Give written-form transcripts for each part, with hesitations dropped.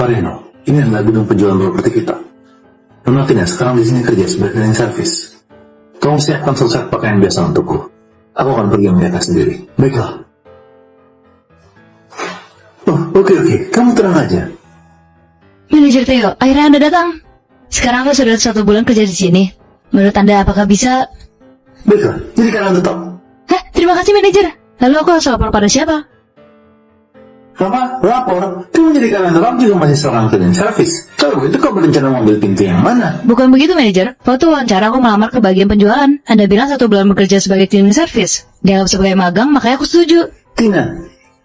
Pak Reno, ini adalah gedung penjualan properti kita. Nona Tina sekarang di sini kerja sebagai cleaning service. Tolong siapkan satu set pakaian biasa untukku. Aku akan pergi melihatnya sendiri. Baiklah. Oh, oke. Kamu tenang aja. Manajer Theo, akhirnya Anda datang. Sekarang Anda sudah 1 bulan kerja di sini. Menurut Anda apakah bisa... Baiklah, jadi kalian tetap. Hah, terima kasih manajer. Lalu aku harus lapor pada siapa? Apa? Lapor? Kamu jadi kalian tetap juga masih seorang cleaning service. Kalau begitu kau berencana mengambil pintu yang mana? Bukan begitu manajer. Waktu wawancara aku melamar ke bagian penjualan. Anda bilang 1 bulan bekerja sebagai cleaning service. Dianggap sebagai magang, makanya aku setuju. Tina,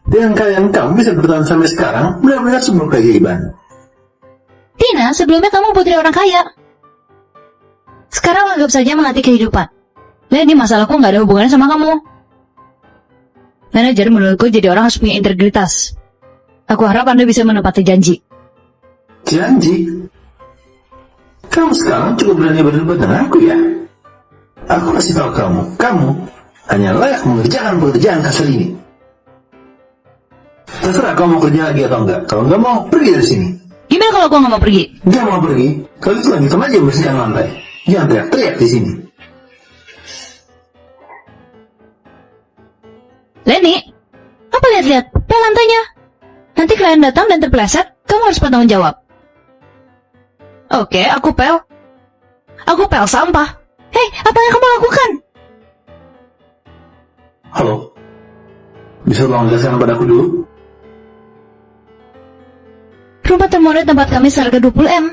dengan kalian kamu bisa bertahan sampai sekarang, benar-benar sebuah keajaiban. Tina, sebelumnya kamu putri orang kaya. Sekarang anggap saja melatih kehidupan. Nah, ini masalahku nggak ada hubungannya sama kamu. Manajer menurutku jadi orang harus punya integritas. Aku harap Anda bisa menepati janji. Janji? Kamu sekarang cukup berani berdebat denganku ya? Aku kasih tahu kamu hanya layak mengerjakan pekerjaan kasar ini. Terserah kamu mau kerja lagi atau enggak. Kalau enggak mau, pergi dari sini. Gimana kalau aku nggak mau pergi? Enggak mau pergi? Kalau itu lanjutkan aja bersihkan lantai. Jangan teriak-teriak di sini. Lenny, apa lihat-lihat? Pel lantainya. Nanti klien datang dan terpeleset, kamu harus bertanggung jawab. Oke, aku pel. Aku pel sampah. Hei, apa yang kamu lakukan? Halo? Bisa tolong jelaskan padaku dulu? Rumah termodel tempat kami seharga 20M.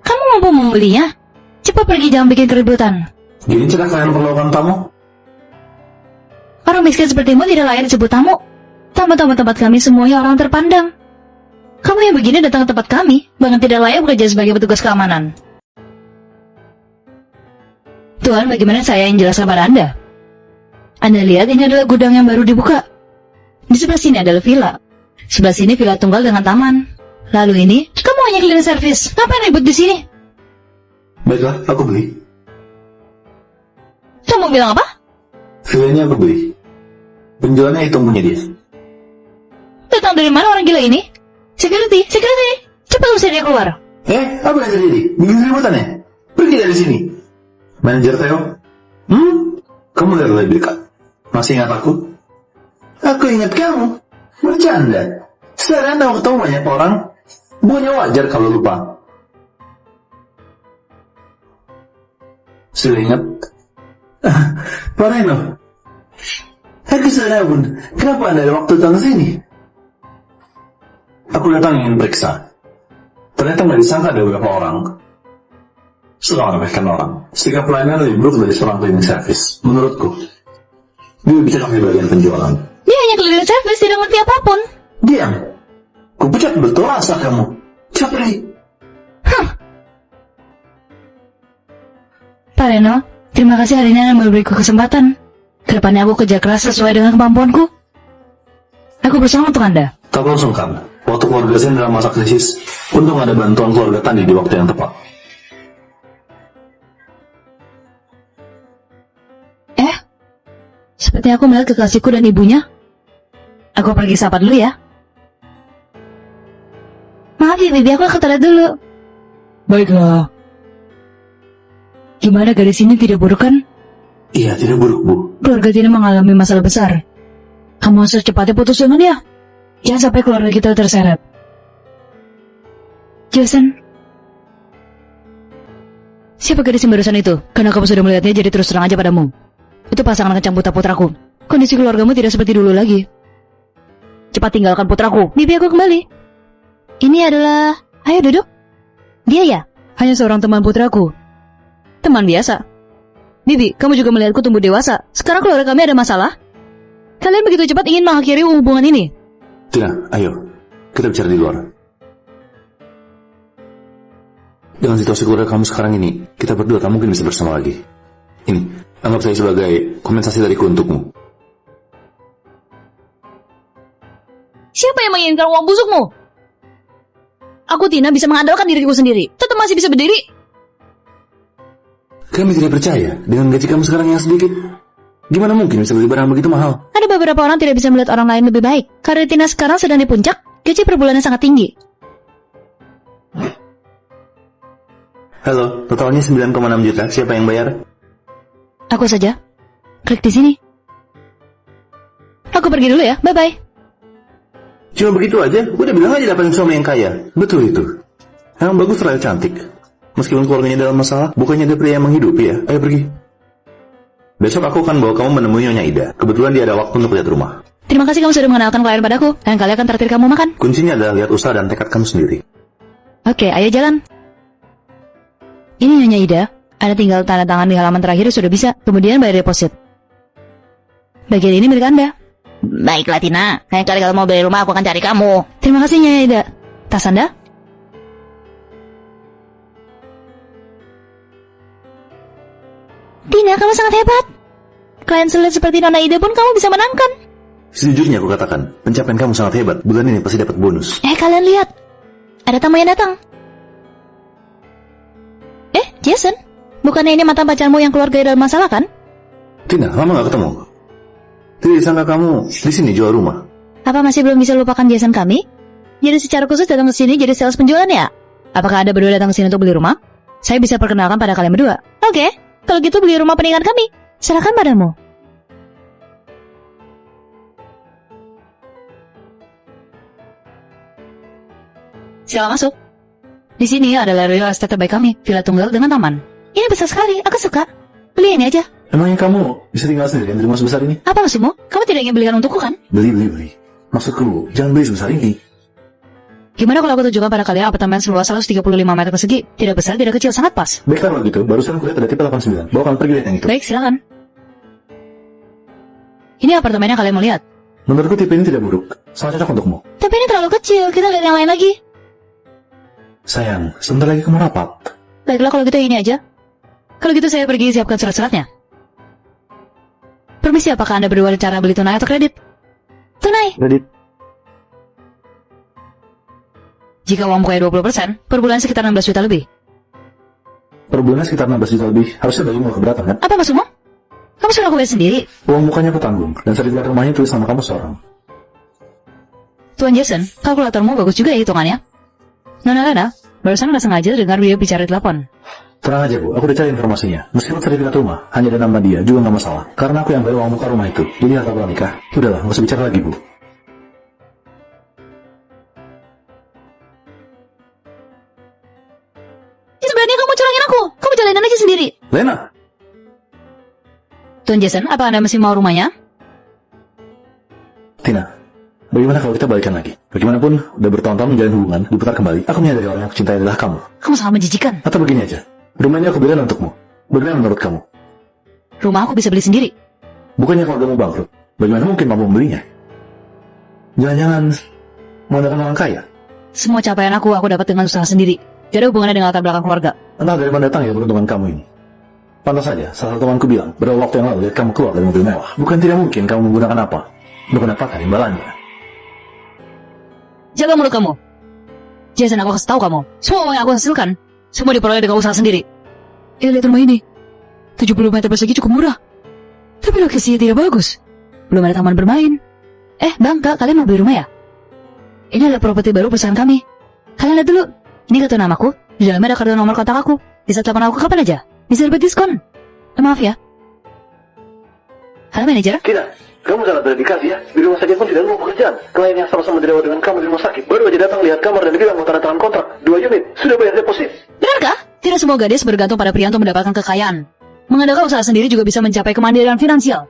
Kamu mampu membelinya? Cepat pergi, jangan bikin keributan. Gini cara kalian perlakukan tamu? Orang miskin sepertimu tidak layak disebut tamu. Tamu-tamu tempat kami semuanya orang terpandang. Kamu yang begini datang ke tempat kami, bahkan tidak layak bekerja sebagai petugas keamanan. Tuhan, bagaimana saya yang jelaskan pada Anda? Anda lihat ini adalah gudang yang baru dibuka. Di sebelah sini adalah villa. Sebelah sini villa tunggal dengan taman. Lalu ini, kamu hanya cleaning service. Ngapain ribut di sini? Baiklah, aku beli. Kamu bilang apa? Villanya aku beli. Penjualnya itu punya dia. Datang dari mana orang gila ini? Security, cepat usir dia keluar. Apa yang terjadi? Bikin keributan ya? Pergi dari sini. Manajer Theo? Kamu lihat lebih dekat. Masih ingat aku? Aku ingat kamu. Bercanda. Sekarang Anda ketemu banyak orang. Bukannya wajar kalau lupa. Sudah ingat? Pak Reno. Aku sadar pun. Kenapa Anda ada waktu datang sini? Aku datang ingin periksa. Ternyata nggak disangka ada beberapa orang suka meremehkan orang. Sikap pelayanan lebih buruk dari seorang cleaning service, menurutku. Dia bisa di bagian penjualan. Dia hanya cleaning service, tidak ngerti apapun. Diam. Ku pecat betul rasa kamu. Cepat pergi. Pak Reno, terima kasih hari ini Anda memberiku kesempatan. Kedepannya aku kerja keras sesuai dengan kemampuanku. Aku bersama untuk Anda. Tak perlu sungkan. Waktu keluarga saya dalam masa krisis, untung ada bantuan keluarga Tani di waktu yang tepat. Seperti aku melihat kekasihku dan ibunya. Aku pergi sapa dulu ya. Maaf ya, Bibi, aku ke toilet dulu. Baiklah. Gimana, gadis ini tidak buruk kan? Iya, tidak buruk, Bu. Keluarga Tina mengalami masalah besar. Kamu harus secepatnya putus dengan dia. Jangan sampai keluarga kita terseret. Jason. Siapa gadis yang barusan itu? Karena kamu sudah melihatnya, jadi terus terang aja padamu. Itu pasangan kencang putra-putraku. Kondisi keluargamu tidak seperti dulu lagi. Cepat tinggalkan putraku. Bibi, aku kembali. Ini adalah... Ayo duduk. Dia ya? Hanya seorang teman putraku. Teman biasa. Bibi, kamu juga melihatku tumbuh dewasa. Sekarang keluarga kami ada masalah. Kalian begitu cepat ingin mengakhiri hubungan ini? Tina, ayo. Kita bicara di luar. Dengan situasi keluarga kamu sekarang ini, kita berdua tak mungkin bisa bersama lagi. Ini, anggap saya sebagai kompensasi dariku untukmu. Siapa yang menginginkan uang busukmu? Aku, Tina, bisa mengandalkan diriku sendiri. Tetap masih bisa berdiri. Kami tidak percaya dengan gaji kamu sekarang yang sedikit. Gimana mungkin bisa beli barang begitu mahal? Ada beberapa orang tidak bisa melihat orang lain lebih baik. Karena Tina sekarang sedang di puncak. Gaji per bulannya sangat tinggi. Halo, totalnya 9,6 juta. Siapa yang bayar? Aku saja. Klik di sini. Aku pergi dulu ya, bye-bye. Cuma begitu aja? Udah bilang aja dapetin suami yang kaya. Betul itu. Emang bagus terlihat cantik. Meskipun keluarganya dalam masalah, bukannya dia pria yang menghidupi ya? Ayo pergi. Besok aku akan bawa kamu menemui Nyonya Ida. Kebetulan dia ada waktu untuk lihat rumah. Terima kasih kamu sudah mengenalkan klien padaku. Dan kalian akan traktir kamu makan. Kuncinya adalah lihat usaha dan tekad kamu sendiri. Oke, ayo jalan. Ini Nyonya Ida. Ada tinggal tanda tangan di halaman terakhir sudah bisa. Kemudian bayar deposit. Bagian ini milik Anda. Baiklah Tina, lain kali kalau mau beli rumah aku akan cari kamu. Terima kasih Nyonya Ida. Tas Anda? Tina, kamu sangat hebat. Klien sulit seperti Nona Ida pun kamu bisa menangkan. Sejujurnya aku katakan, pencapaian kamu sangat hebat. Bulan ini pasti dapat bonus. Kalian lihat. Ada tamu yang datang. Jason? Bukannya ini mantan pacarmu yang keluarga dalam masalah kan? Tina, lama gak ketemu. Tidak disangka kamu di sini jual rumah. Apa masih belum bisa lupakan Jason kami? Jadi secara khusus datang ke sini jadi sales penjualan ya? Apakah Anda berdua datang ke sini untuk beli rumah? Saya bisa perkenalkan pada kalian berdua. Oke, kalau gitu beli rumah pernikahan kami. Serahkan padamu. Silakan masuk. Di sini adalah real estate terbaik kami, villa tunggal dengan taman. Ini besar sekali, aku suka. Beli ini aja. Emangnya kamu bisa tinggal sendiri di rumah sebesar ini? Apa maksudmu? Kamu tidak ingin belikan untukku kan? Beli. Maksudku, jangan beli sebesar ini. Gimana kalau aku tunjukkan pada kalian apartemen seluas 135 meter persegi? Tidak besar, tidak kecil, sangat pas. Baiklah kalau gitu, barusan kulihat ada tipe 89. Bawa kamu pergi lihat yang itu. Baik, silakan. Ini apartemen yang kalian mau lihat. Menurutku tipe ini tidak buruk. Sangat cocok untukmu. Tapi ini terlalu kecil, kita lihat yang lain lagi. Sayang, sebentar lagi kamu rapat. Baiklah kalau gitu ini aja. Kalau gitu saya pergi siapkan surat-suratnya. Permisi, apakah Anda berdua ada cara beli tunai atau kredit? Tunai. Kredit. Jika uang mukanya 20%, per bulan sekitar 16 juta lebih. Per bulan sekitar 16 juta lebih. Harusnya bagimu gak keberatan kan? Apa maksudmu? Kamu suruh aku bayar sendiri. Uang mukanya aku tanggung. Dan sertifikat rumahnya tulis nama kamu seorang. Tuan Jason, kalkulatormu bagus juga ya hitungannya. Nona Lena, barusan nggak sengaja dengar dia bicara di telepon. Tenang aja Bu, aku udah cari informasinya. Meskipun sertifikat rumah hanya ada nama dia, juga nggak masalah. Karena aku yang bayar uang muka rumah itu. Jadi harta nikah. Udahlah, nggak usah bicara lagi Bu. Ya sebenarnya kamu curangin aku. Kamu jalanin aja sendiri. Lena! Tuan Jason, apa Anda masih mau rumahnya? Tina, bagaimana kalau kita balikan lagi? Bagaimanapun, udah bertahun-tahun menjalin hubungan, diputar kembali. Aku menyadari orang yang aku cintai adalah kamu. Kamu sangat menjijikan. Atau begini aja, rumah ini aku belikan untukmu. Bagaimana menurut kamu? Rumah aku bisa beli sendiri. Bukannya kalau kamu bangkrut, bagaimana mungkin mampu membelinya? Jangan-jangan mengandalkan orang kaya? Semua capaian aku dapat dengan usaha sendiri. Tidak ada hubungannya dengan latar belakang keluarga. Entah dari mana datang ya peruntungan kamu ini. Pantas saja, salah satu temanku bilang, beberapa waktu yang lalu lihat kamu keluar dari mobil mewah. Bukan tidak mungkin kamu menggunakan apa untuk mendapatkan imbalannya. Jaga mulut kamu. Jason, aku kasih tahu kamu. Semua uang yang aku hasilkan, semua diperoleh dengan usaha sendiri. Lihat rumah ini. 70 meter persegi cukup murah. Tapi lokasinya tidak bagus. Belum ada taman bermain. Bang, Kak, kalian mau beli rumah ya? Ini adalah properti baru perusahaan kami. Kalian lihat dulu. Ini kartu namaku. Di dalamnya ada kartu nomor kontak aku. Bisa telepon aku kapan aja. Bisa dapat diskon. Maaf ya. Halo manajer. Tidak, kamu sangat berdedikasi ya. Di rumah sakit pun tidak mau pekerjaan. Klien yang sama-sama dirawat dengan kamu di rumah sakit baru aja datang lihat kamar dan bilang mau tanda tangan kontrak 2 unit. Sudah bayar deposit. Benarkah? Tidak semua gadis bergantung pada pria untuk mendapatkan kekayaan. Mengandalkan usaha sendiri juga bisa mencapai kemandirian finansial.